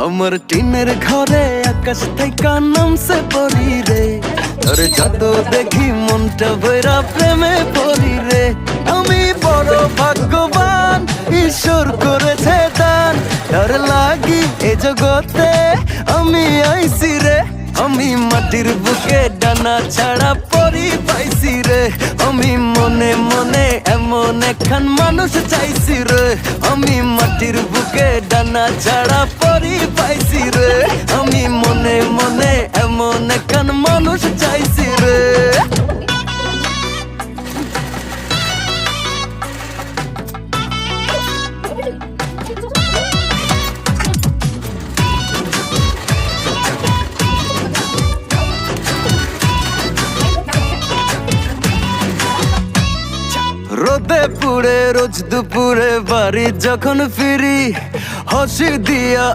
আমার টিনের ঘরে আকাশ থেকে নামছে পরি রে, তোর যত দেখি মনটা ভৈরা প্রেমে পড়ি রে। আমি বড় ভাগ্যবান, ঈশ্বর করেছে দান, তার লাগি এ জগতে আমি আইছি রে। আমি মাটির বুকে ডানা ছাড়া পরি পাইছি রে, আমি মনে মনে এমন একখান মানুষ চাইছি রে। আমি মাটির বুকে ডানা ছাড়া পরি পাইছি রে, আমি মনে মনে এমন একখান মানুষ চাইছি রে। রোদে পুড়ে রোজ দুপুরে বাড়ি যখন ফিরি, হাসি দিয়া